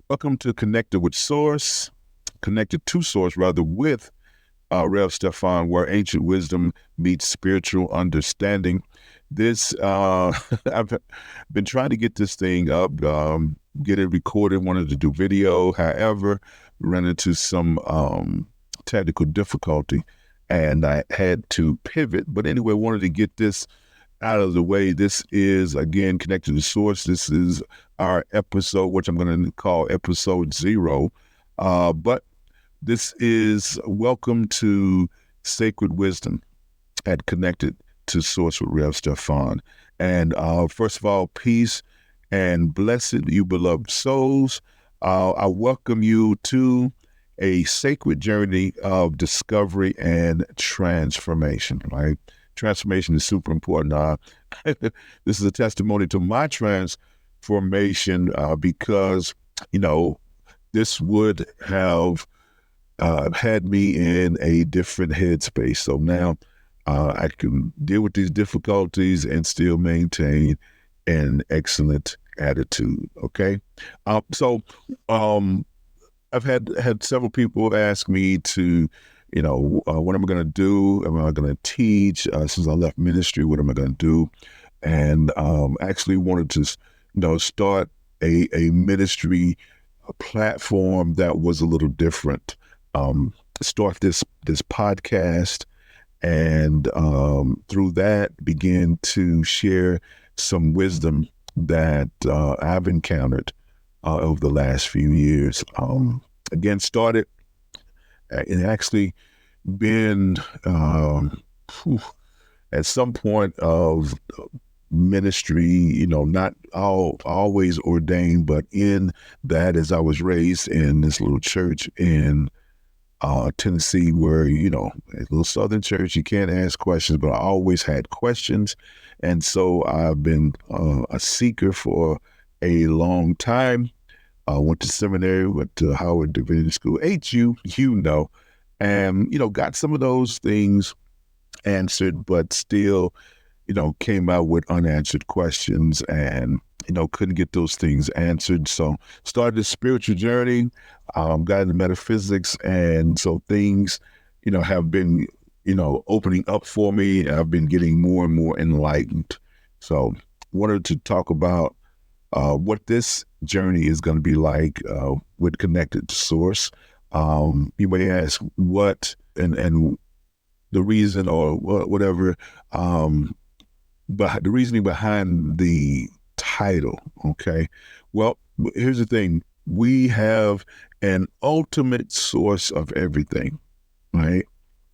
Welcome to Connected to Source, rather, with Rev Stephon, where ancient wisdom meets spiritual understanding. This, I've been trying to get this thing up, get it recorded, wanted to do video. However, ran into some technical difficulty and I had to pivot. But anyway, wanted to get this out of the way. This is, again, Connected to Source. This is our episode, which I'm going to call episode 0. But this is Welcome to Sacred Wisdom at Connected to Source with Rev Stephon. And first of all, peace and blessed, you beloved souls. I welcome you to a sacred journey of discovery and transformation, right? Transformation is super important. This is a testimony to my transformation because, this would have had me in a different headspace. So now I can deal with these difficulties and still maintain an excellent attitude. Okay. So I've had several people ask me to, what am I going to do? Am I going to teach? Since I left ministry, what am I going to do? And actually wanted to, start a ministry platform that was a little different. Start this podcast, and through that begin to share some wisdom that I've encountered over the last few years. Again, started and actually been at some point of ministry, not always ordained, but in that, as I was raised in this little church in Tennessee, where, a little Southern church, you can't ask questions, but I always had questions. And so I've been a seeker for a long time. Went to seminary, went to Howard Divinity School, HU, and, got some of those things answered, but still, came out with unanswered questions and, couldn't get those things answered. So started a spiritual journey, got into metaphysics. And so things, have been, opening up for me. I've been getting more and more enlightened. So wanted to talk about what this journey is going to be like with Connected to Source. You may ask what and the reason or whatever, but the reasoning behind the title. Okay. Well, here's the thing. We have an ultimate source of everything, right?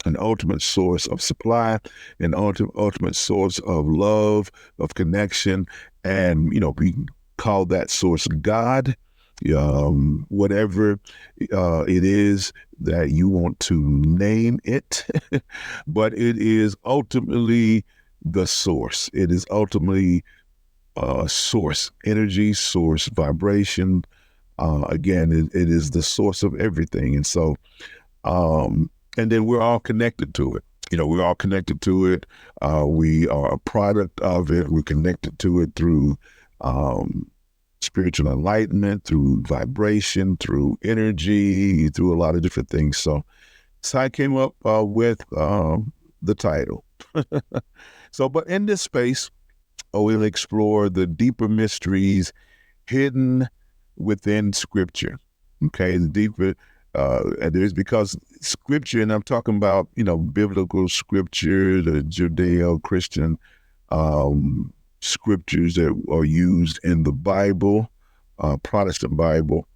An ultimate source of supply, an ultimate source of love, of connection. And, we call that source God, whatever it is that you want to name it, but it is ultimately the source. It is ultimately source energy, source vibration. Again, it is the source of everything. And so, and then we're all connected to it. We're all connected to it. We are a product of it. We're connected to it through spiritual enlightenment, through vibration, through energy, through a lot of different things. So I came up with the title. So, but in this space, we'll explore the deeper mysteries hidden within Scripture. Okay, the deeper there's, because Scripture, and I'm talking about biblical Scripture, the Judeo-Christian Scriptures that are used in the Bible, Protestant Bible,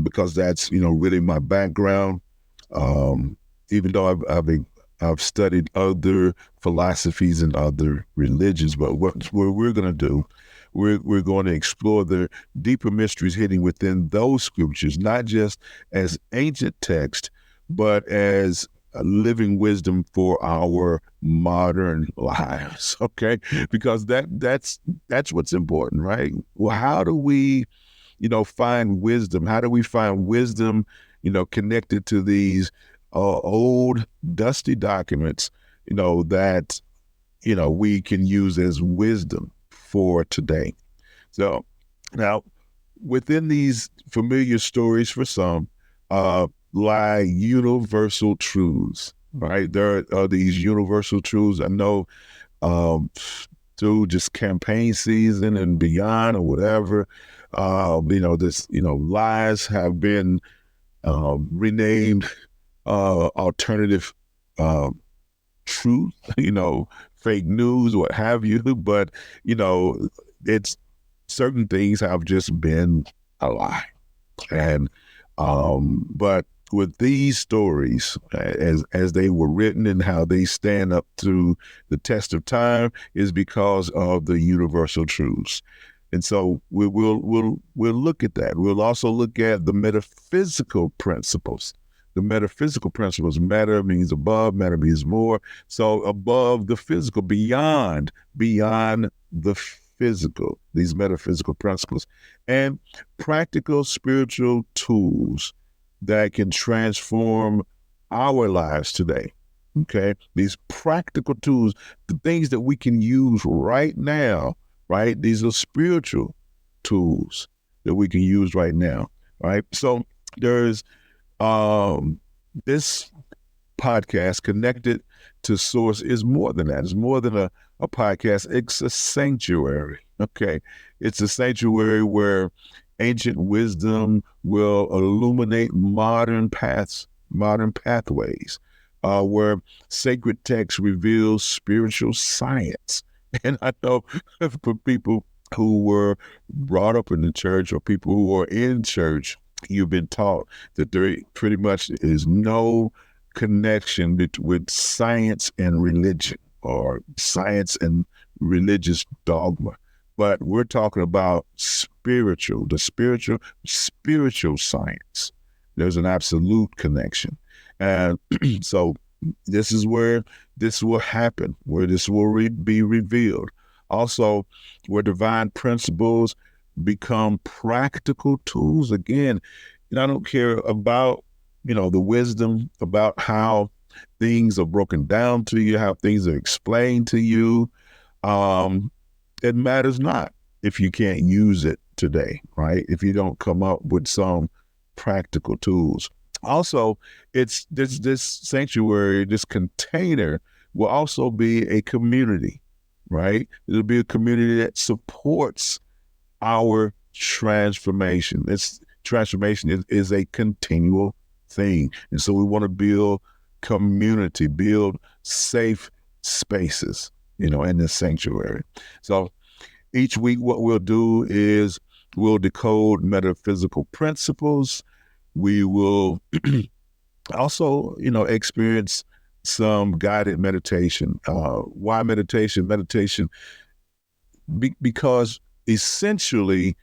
because that's really my background. Even though I've studied other philosophies and other religions, but what we're going to do, we're going to explore the deeper mysteries hidden within those scriptures, not just as ancient text, but as a living wisdom for our modern lives. Okay, because that's what's important, right? Well, how do we, find wisdom? How do we find wisdom, connected to these old dusty documents, that, we can use as wisdom for today. So now within these familiar stories for some, lie universal truths, right? There are these universal truths. I know um, through just campaign season and beyond or whatever, lies have been renamed alternative um, truth, fake news, what have you. But, it's certain things have just been a lie. And but with these stories, as they were written and how they stand up to the test of time, is because of the universal truths. And so we'll look at that. We'll also look at the metaphysical principles. The metaphysical principles. Matter means above, matter means more. So above the physical, beyond the physical, these metaphysical principles, and practical spiritual tools that can transform our lives today. Okay, these practical tools, the things that we can use right now, right? These are spiritual tools that we can use right now, right? So there's this podcast, Connected to Source, is more than that. It's more than a podcast. It's a sanctuary. Okay. It's a sanctuary where ancient wisdom will illuminate modern pathways, where sacred text reveals spiritual science. And I know for people who were brought up in the church or people who are in church, you've been taught that there pretty much is no connection with science and religion or science and religious dogma. But we're talking about spiritual science. There's an absolute connection. And so this is where this will happen, where this will be revealed. Also, where divine principles become practical tools. Again, I don't care about, the wisdom, about how things are broken down to you, how things are explained to you. It matters not if you can't use it today, right? If you don't come up with some practical tools. Also, it's this sanctuary, this container will also be a community, right? It'll be a community that supports our transformation. Transformation is a continual thing. And so we want to build community, build safe spaces, in this sanctuary. So each week, what we'll do is we'll decode metaphysical principles. We will also, experience some guided meditation. Why meditation? Meditation, because essentially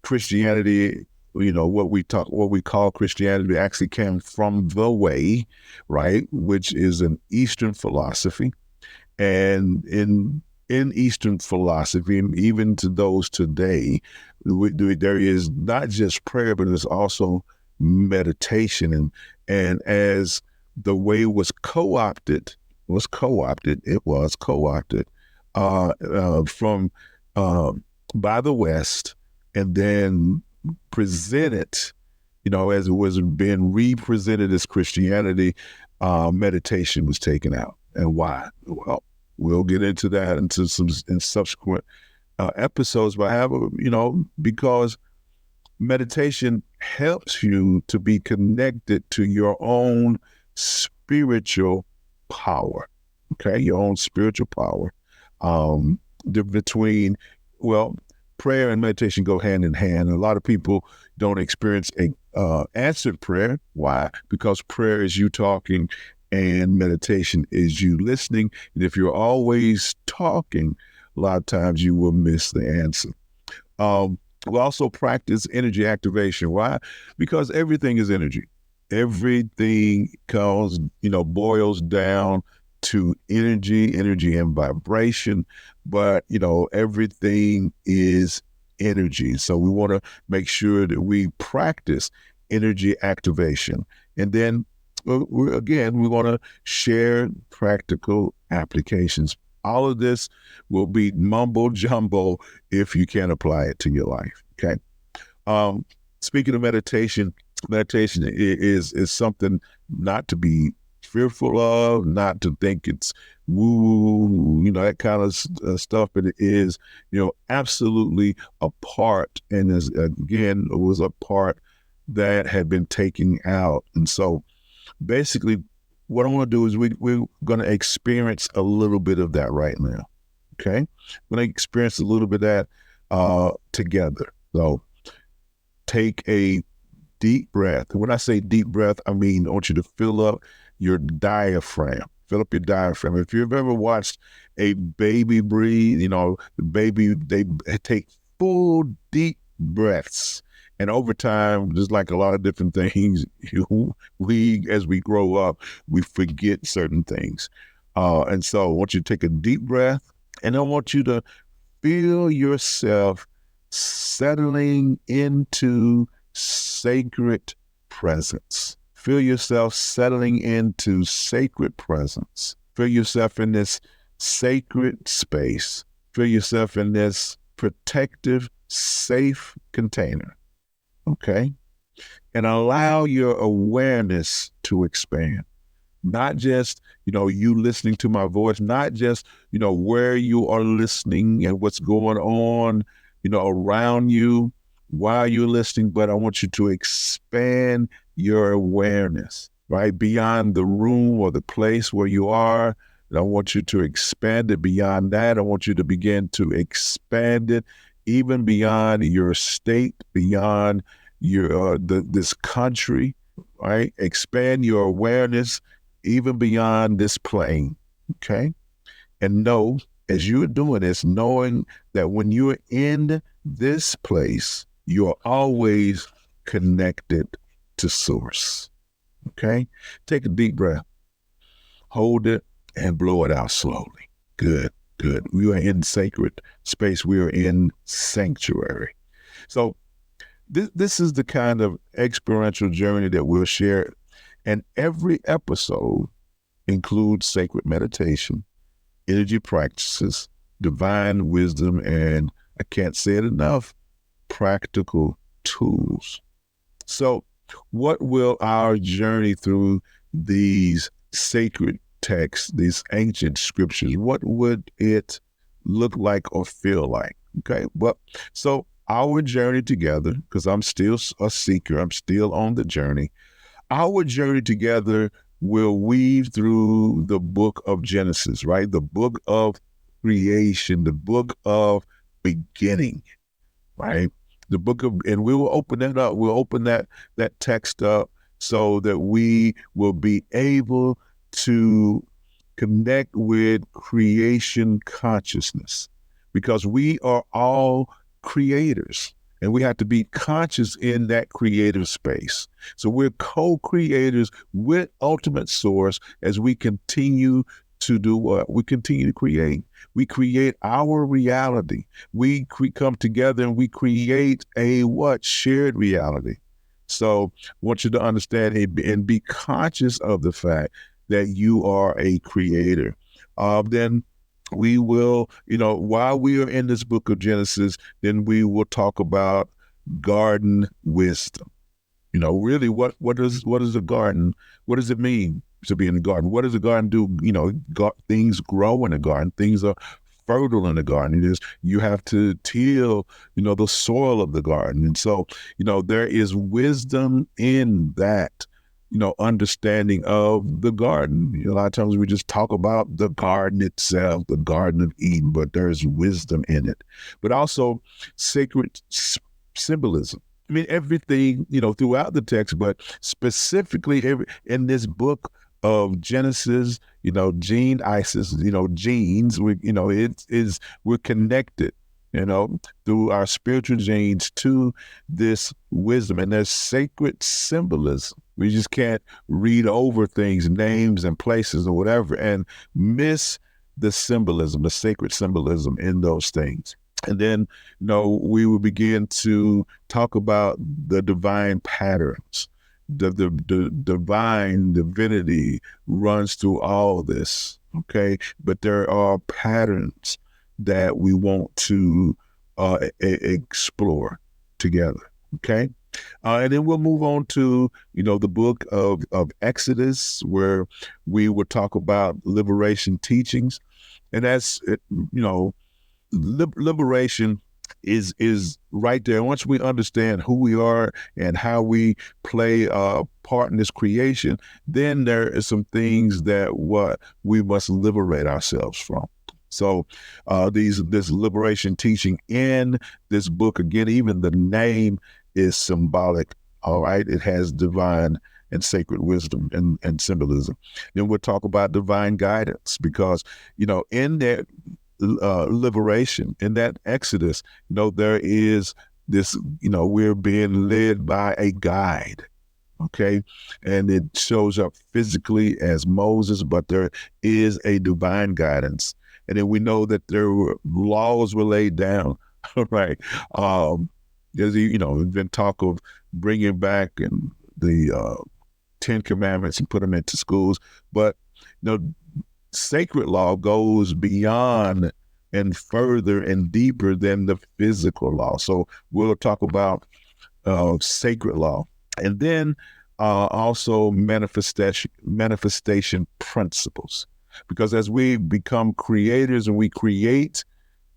Christianity, what we call Christianity actually came from the way, right? Which is an Eastern philosophy. And in Eastern philosophy, and even to those today, there is not just prayer, but there's also meditation. And as the way was co-opted from by the West, and then presented, as it was being represented as Christianity, meditation was taken out. And why? Well, we'll get into that in subsequent episodes. But because meditation helps you to be connected to your own spiritual power. Okay, your own spiritual power. Prayer and meditation go hand in hand. A lot of people don't experience a answered prayer. Why? Because prayer is you talking and meditation is you listening. And if you're always talking, a lot of times you will miss the answer. We also practice energy activation. Why? Because everything is energy. Everything boils down to energy and vibration, but everything is energy. So we want to make sure that we practice energy activation. And then we want to share practical applications. All of this will be mumbo jumbo if you can't apply it to your life. Okay. Um, Speaking of meditation, meditation is something not to be fearful of, not to think it's woo, that kind of stuff. But it is, absolutely a part, and is again it was a part that had been taken out. And so, basically, what I want to do is we're going to experience a little bit of that right now. Okay, we're going to experience a little bit of that together. So take a deep breath. When I say deep breath, I mean I want you to fill up your diaphragm. Fill up your diaphragm. If you've ever watched a baby breathe, the baby, they take full deep breaths. And over time, just like a lot of different things, as we grow up, we forget certain things. And so I want you to take a deep breath, and I want you to feel yourself settling into sacred presence. Feel yourself settling into sacred presence. Feel yourself in this sacred space. Feel yourself in this protective, safe container. Okay? And allow your awareness to expand. Not just, you listening to my voice, not just, where you are listening and what's going on, around you while you're listening, but I want you to expand your awareness, right? Beyond the room or the place where you are. And I want you to expand it beyond that. I want you to begin to expand it even beyond your state, beyond your this country, right? Expand your awareness even beyond this plane, okay? And know, as you're doing this, knowing that when you're in this place, you're always connected to source, okay? Take a deep breath, hold it, and blow it out slowly. Good, good. We are in sacred space. We are in sanctuary. So this is the kind of experiential journey that we'll share. And every episode includes sacred meditation, energy practices, divine wisdom, and I can't say it enough, practical tools. So, what will our journey through these sacred texts, these ancient scriptures, what would it look like or feel like? Okay, well, so our journey together, because I'm still a seeker, I'm still on the journey. Our journey together will weave through the book of Genesis, right? The book of creation, the book of beginning, right? The book of, and we will open that up. We'll open that text up so that we will be able to connect with creation consciousness, because we are all creators and we have to be conscious in that creative space. So we're co-creators with ultimate source as we continue to do what? We continue to create. We create our reality. We come together and we create a what? Shared reality. So I want you to understand and be conscious of the fact that you are a creator. Then we will, while we are in this book of Genesis, then we will talk about garden wisdom. Really, what is a garden? What does it mean to be in the garden? What does a garden do? Things grow in a garden. Things are fertile in the garden. It is, you have to till, the soil of the garden. And so, there is wisdom in that, understanding of the garden. A lot of times we just talk about the garden itself, the Garden of Eden, but there's wisdom in it. But also sacred symbolism. I mean, everything, throughout the text, but specifically in this book of Genesis, genes, we're connected, through our spiritual genes to this wisdom. And there's sacred symbolism. We just can't read over things, names and places or whatever, and miss the symbolism, the sacred symbolism in those things. And then, we will begin to talk about the divine patterns. The divine divinity runs through all this, okay? But there are patterns that we want to explore. together. Okay. And then we'll move on to, the book of Exodus, where we will talk about liberation teachings. And that's, liberation is right there. Once we understand who we are and how we play a part in this creation, then there are some things that what we must liberate ourselves from. So this liberation teaching in this book, again, even the name is symbolic. All right. It has divine and sacred wisdom and symbolism. Then we'll talk about divine guidance, because, in that liberation, in that Exodus, there is this, we're being led by a guide. Okay. And it shows up physically as Moses, but there is a divine guidance. And then we know that there were laws were laid down. Right. There's, been talk of bringing back and the 10 Commandments and put them into schools. But, sacred law goes beyond and further and deeper than the physical law. So we'll talk about sacred law. And then also manifestation principles. Because as we become creators and we create,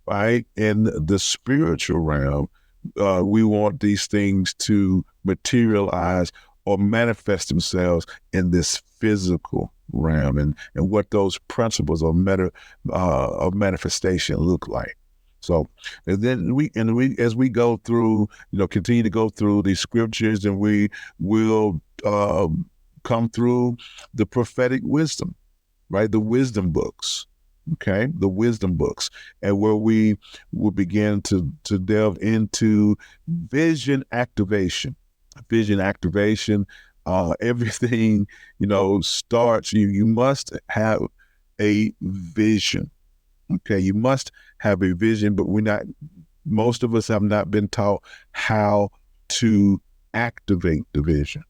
right, in the spiritual realm, we want these things to materialize or manifest themselves in this physical realm, and what those principles of manifestation look like. So, and then as we go through, continue to go through these scriptures, and we will come through the prophetic wisdom, right? The wisdom books. Okay, the wisdom books, and where we will begin to delve into vision activation. Everything, starts. You must have a vision. Okay, you must have a vision, but most of us have not been taught how to activate the vision.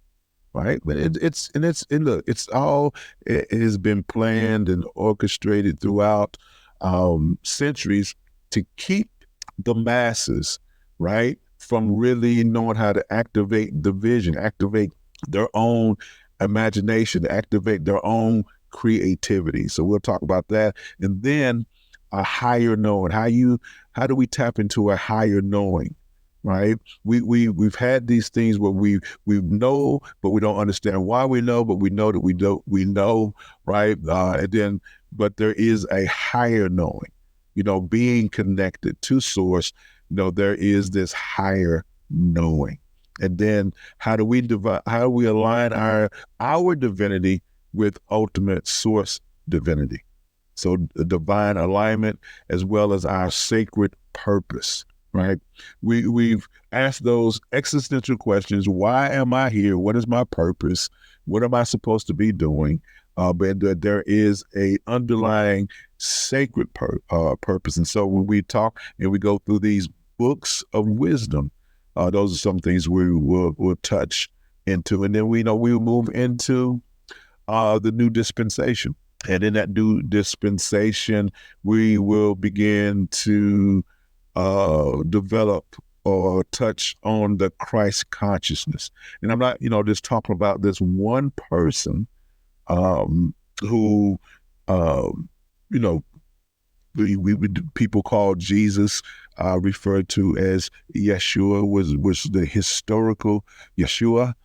Right, but it has been planned and orchestrated throughout centuries to keep the masses, right, from really knowing how to activate the vision, activate their own imagination, activate their own creativity. So we'll talk about that, and then a higher knowing. How do we tap into a higher knowing? Right, we've had these things where we know, but we don't understand why we know, but we know that we know, right? And then, but there is a higher knowing, being connected to source. There is this higher knowing, and then how do we align our divinity with ultimate source divinity? So the divine alignment as well as our sacred purpose. Right, we've asked those existential questions: why am I here? What is my purpose? What am I supposed to be doing? But there is a underlying sacred purpose. And so when we talk and we go through these books of wisdom, those are some things we will touch into, and then we'll move into the new dispensation. And in that new dispensation, we will begin to develop or touch on the Christ consciousness. And I'm not, just talking about this one person who, people call Jesus, referred to as Yeshua, was the historical Yeshua.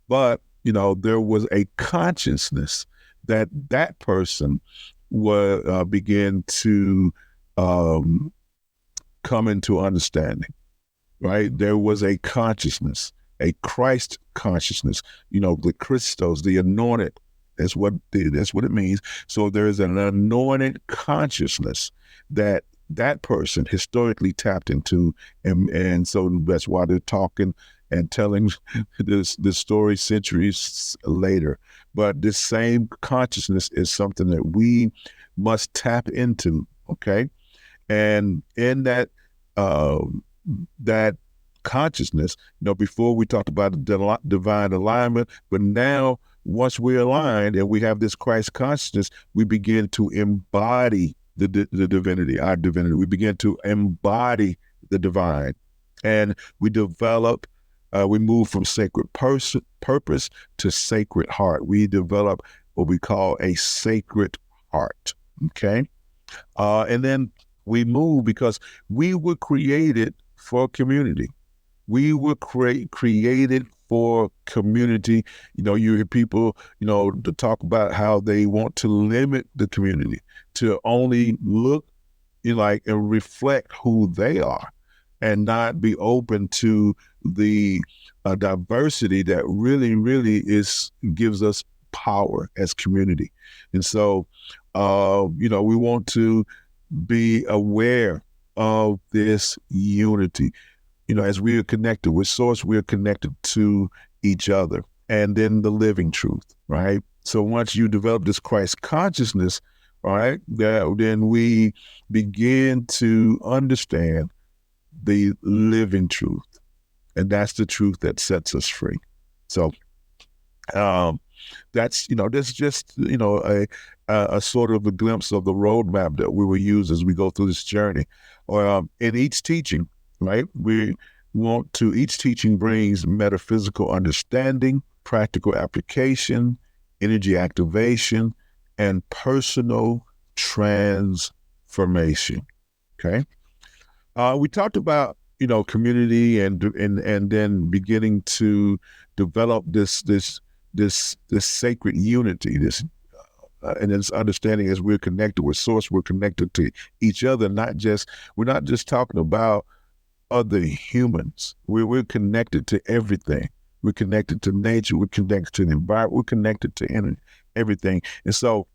But, there was a consciousness that person would begin to come into understanding, right? There was a consciousness, a Christ consciousness, the Christos, the anointed. That's what it means. So there is an anointed consciousness that person historically tapped into, and so that's why they're talking and telling this story centuries later. But this same consciousness is something that we must tap into. Okay. And in that consciousness, before we talked about the divine alignment, but now once we're aligned and we have this Christ consciousness, we begin to embody the divinity, our divinity. We begin to embody the divine. And we develop, we move from sacred purpose to sacred heart. We develop what we call a sacred heart. Okay. And then we move because we were created for community. We were created for community. You hear people, to talk about how they want to limit the community to only look like and reflect who they are and not be open to the diversity that really, really gives us power as community. And so, we want to be aware of this unity. As we are connected with Source, we are connected to each other, and then the living truth, right? So once you develop this Christ consciousness, all right, then we begin to understand the living truth, and that's the truth that sets us free. So that's this is just a sort of a glimpse of the roadmap that we will use as we go through this journey. Or in each teaching, right? Each teaching brings metaphysical understanding, practical application, energy activation, and personal transformation. Okay. We talked about community and then beginning to develop this sacred unity, and this understanding as we're connected with Source, we're connected to each other. We're not just talking about other humans. We're connected to everything. We're connected to nature. We're connected to the environment. We're connected to everything. And so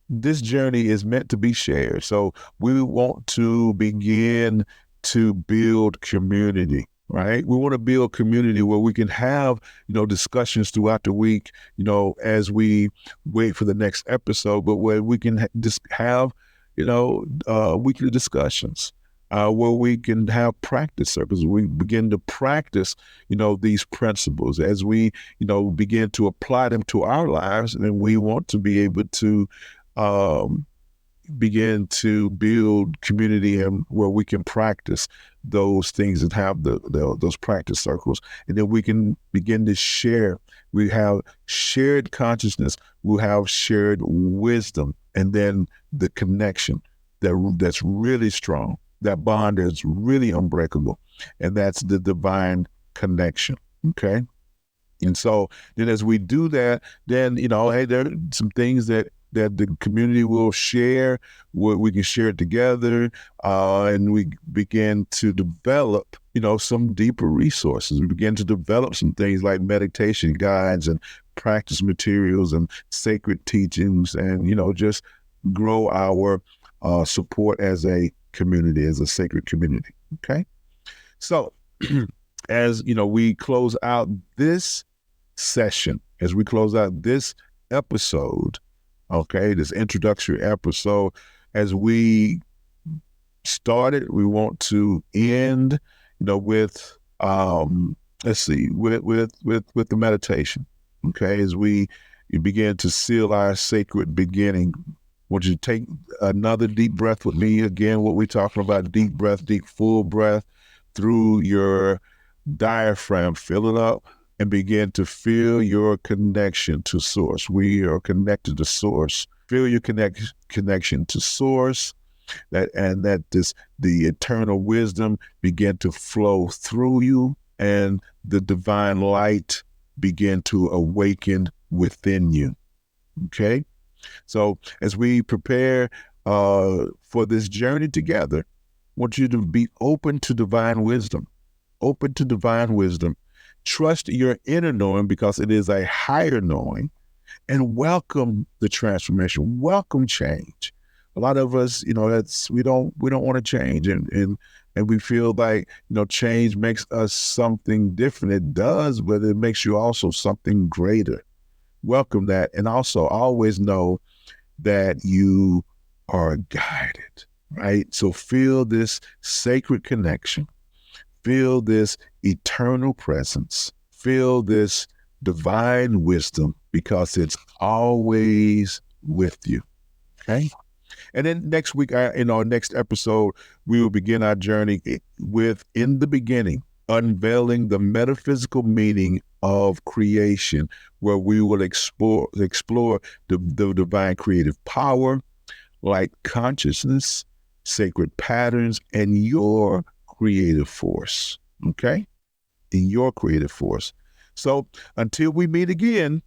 this journey is meant to be shared. So we want to begin to build community, right? We want to build community where we can have, discussions throughout the week, as we wait for the next episode, but where we can just have, weekly discussions. Where we can have practice circles. We begin to practice, these principles as we, begin to apply them to our lives. And we want to be able to begin to build community and where we can practice those things and have those practice circles. And then we can begin to share. We have shared consciousness. We'll have shared wisdom. And then the connection that's really strong. That bond is really unbreakable, and that's the divine connection. Okay. And so then as we do that, then, hey, there are some things that the community will share, we can share it together, and we begin to develop, some deeper resources. We begin to develop some things like meditation guides and practice materials and sacred teachings, and, just grow our support as a community, as a sacred community. Okay. So as we close out this session, as we close out this episode, okay, this introductory episode, as we started, we want to end, with with the meditation. Okay, as we begin to seal our sacred beginning, I want you to take another deep breath with me. Again, what we're talking about, deep breath, deep full breath through your diaphragm. Fill it up and begin to feel your connection to Source. We are connected to Source. Feel your connection to Source, the eternal wisdom begin to flow through you, and the divine light begin to awaken within you. Okay? So as we prepare for this journey together, I want you to be open to divine wisdom. Open to divine wisdom. Trust your inner knowing because it is a higher knowing, and welcome the transformation. Welcome change. A lot of us, we don't want to change, and we feel like, change makes us something different. It does, but it makes you also something greater. Welcome that, and also always know that you are guided, right? So feel this sacred connection. Feel this eternal presence. Feel this divine wisdom because it's always with you, okay? And then next week, in our next episode, we will begin our journey with In the Beginning, unveiling the metaphysical meaning of creation, where we will explore the divine creative power, like consciousness, sacred patterns, and your creative force. Okay? In your creative force. So until we meet again,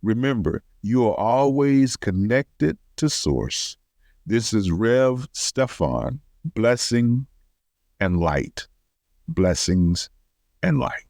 remember, you are always connected to Source. This is Rev Stephon, blessing and light. Blessings and light.